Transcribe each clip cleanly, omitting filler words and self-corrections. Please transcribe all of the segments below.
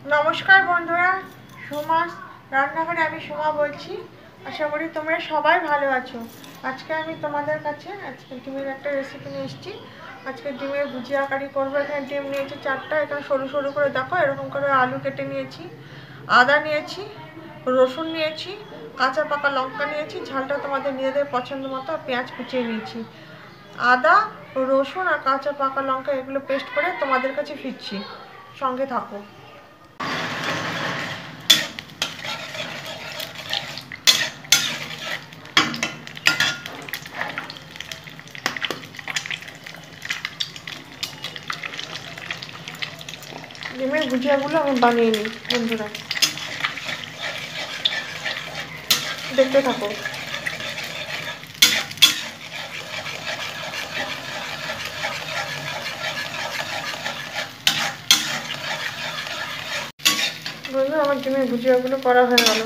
নমস্কার বন্ধুরা, সোমাস রান্নাঘরে আমি সোমা বলছি। আশা করি তোমরা সবাই ভালো আছো। আজকে আমি তোমাদের কাছে ডিমের একটা রেসিপি নিয়ে এসেছি। আজকে ডিমের ভুজিয়া কারি করবো। এখানে ডিম নিয়েছি 4টা, এখানে সরু সরু করে দেখো এরকম করে আলু কেটে নিয়েছি, আদা নিয়েছি, রসুন নিয়েছি, কাঁচা পাকা লঙ্কা নিয়েছি, ঝালটা তোমাদের নিজেদের পছন্দ মতো, পেঁয়াজ কুচিয়ে নিয়েছি। আদা, রসুন আর কাঁচা পাকা লঙ্কা এগুলো পেস্ট করে তোমাদের কাছে ফিরছি, সঙ্গে থাকো। ডিমের ভুজিয়াগুলো আমি বানিয়ে নিই বন্ধুরা, দেখতে থাকো। বন্ধুরা, আমার ডিমের ভুজিয়াগুলো করা হয়ে গেল।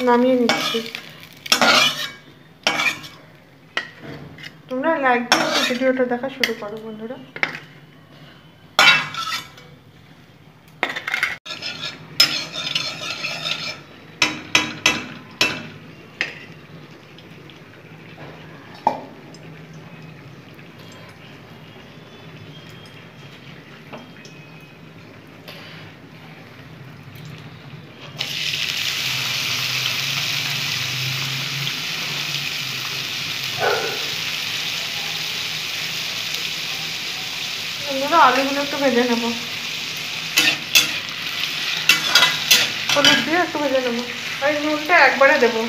নামিয়ে নিচ্ছি। তোমরা লাইক দিয়ে ভিডিওটা দেখা শুরু করো বন্ধুরা। বন্ধুরা, আলুগুলো একটু ভেজে নেবো, হলুদ দিয়ে একটু ভেজে নেবো। আর নুনটা একবারে দেবো।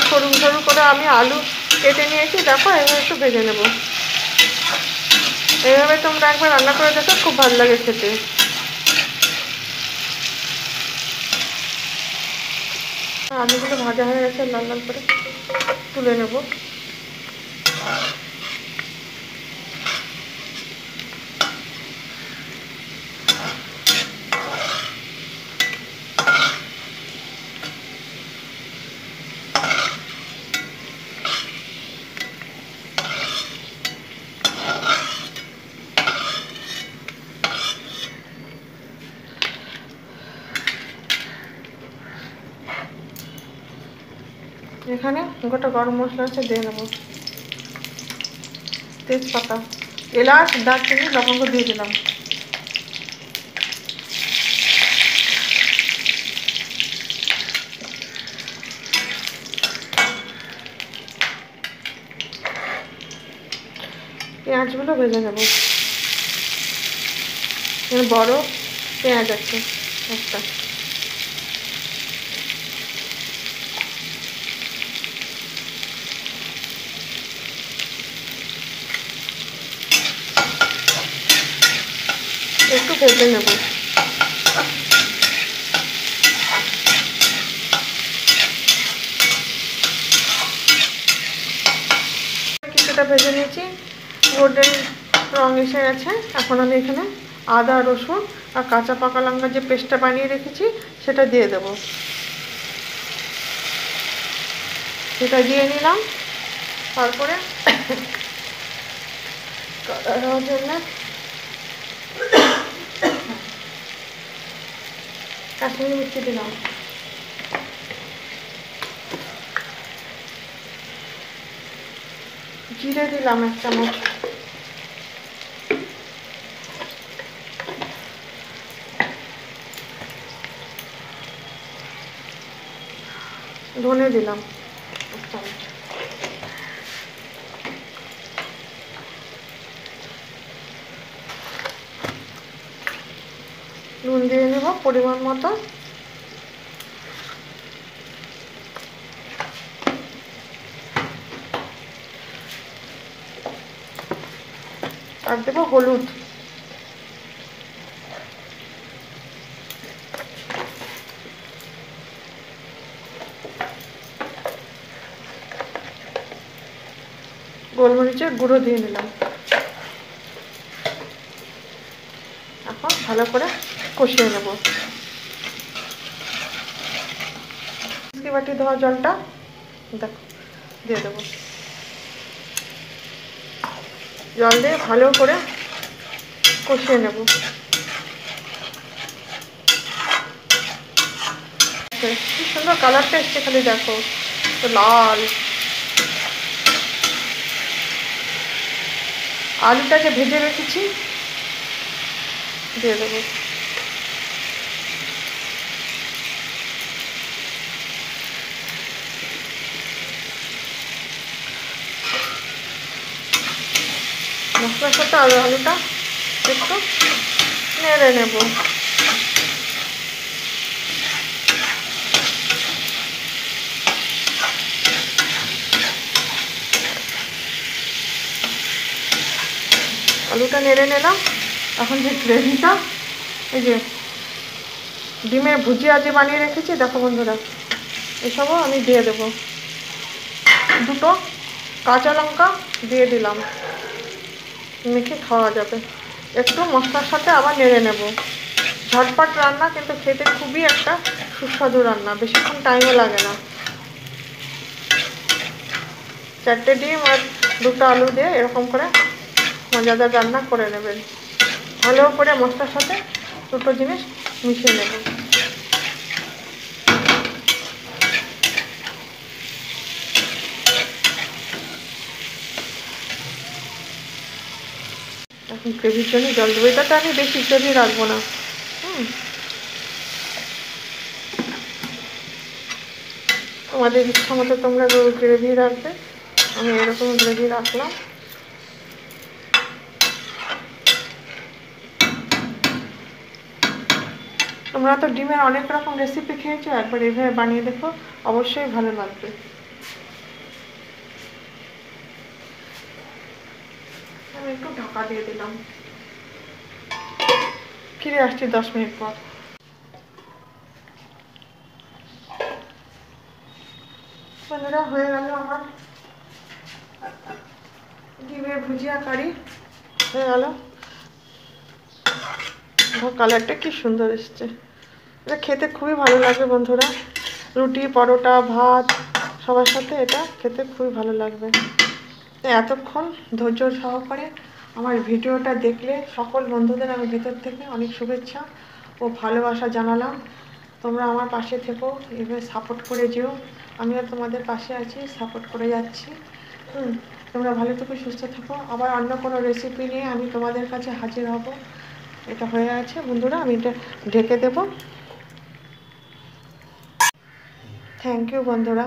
সরু সরু করে আমি আলু কেটে নিয়েছি, দেখো এভাবে একটু ভেজে নেবো। এইভাবে তোমরা একবার রান্না করে দেখো, খুব ভালো লাগে খেতে। আলুগুলো ভাজা হয়ে গেছে, লাল লাল করে তুলে নেবো। এখানে গোটা গরম মশলা আছে, দিয়ে নেবো। তেজপাতা, এলাচ, দারচিনি, লবঙ্গ দিয়ে দিলাম। পেঁয়াজগুলো ভেজে নেব। এখানে বড় পেঁয়াজ আছে একটা। একটু ভেজে নেব। কিছুটা ভেজে নিয়েছি, গোল্ডেন রং এসে গেছে। এখন আমি এখানে আদা, রসুন আর কাঁচা পাকা লঙ্কা যে পেস্টটা বানিয়ে রেখেছি সেটা দিয়ে দেব। সেটা দিয়ে নিলাম। তারপরে কালার হওয়ার জন্য কাশ্মীরি মির্চি দিলাম। জিরে দিলাম 1 চামচ। ধনে দিলাম 1 চামচ। নুন দিয়ে নেব পরিমাণ মতো। আর দেবো হলুদ। গোলমরিচের গুঁড়ো দিয়ে নিলাম। এখন ভালো করে কষিয়ে নেব। বাটি ধোয়া জলটা দেখো দিয়ে দেবো। জল দিয়ে ভালো করে কষিয়ে নেব। কি সুন্দর কালারটা এসছে, খালি দেখো তো লাল। আলুটাকে ভেজে রেখেছি দিয়ে দেবো। মশলার সাথে আলুটা একটু নেড়ে নেব। আলুটা নেড়ে নিলাম। এখন যে গ্রেভিটা, এই যে ডিমের ভুজিয়া যে বানিয়ে রেখেছি দেখো বন্ধুরা, এসবও আমি দিয়ে দেব। দুটো কাঁচা লঙ্কা দিয়ে দিলাম, মেখে খাওয়া যাবে। একটু মশলার সাথে আবার নেড়ে নেব। ঝটপট রান্না, কিন্তু খেতে খুবই একটা সুস্বাদু রান্না, বেশিক্ষণ টাইমও লাগে না। 4টে ডিম আর 2টো আলু দিয়ে এরকম করে মজাদার রান্না করে নেবেন। ভালো করে মশলার সাথে দুটো জিনিস মিশিয়ে নেবেন। এখন গ্রেভির জন্য জল দেবো। এটাতে আমি বেশি গ্রেভি রাখবো না। তোমাদের ইচ্ছা মতো তোমরা গ্রেভি রাখবে, আমি এরকম গ্রেভি রাখলাম। তোমরা তো ডিমের অনেক রকম রেসিপি খেয়েছো, একবার এইভাবে বানিয়ে দেখো, অবশ্যই ভালো লাগবে। আমি একটু ঢাকা দিয়ে দিলাম। ফিরে আসছি 10 মিনিট পর। বন্ধুরা, হয়ে গেল আমার ডিমের ভুজিয়া কারি, হয়ে গেল। কালারটা কি সুন্দর এসছে। এটা খেতে খুবই ভালো লাগবে বন্ধুরা, রুটি, পরোটা, ভাত সবার সাথে এটা খেতে খুবই ভালো লাগবে। এতক্ষণ ধৈর্য সহকারে আমার ভিডিওটা দেখলে সকল বন্ধুদের আমি ভিতর থেকে অনেক শুভেচ্ছা ও ভালোবাসা জানালাম। তোমরা আমার পাশে থেকো, এভাবে সাপোর্ট করে যেও। আমিও তোমাদের পাশে আছি, সাপোর্ট করে যাচ্ছি। তোমরা ভালো থেকো, সুস্থ থেকো। আবার অন্য কোনো রেসিপি নিয়ে আমি তোমাদের কাছে হাজির হব। এটা হয়ে আছে বন্ধুরা, আমি এটা ঢেকে দেব। থ্যাংক ইউ বন্ধুরা।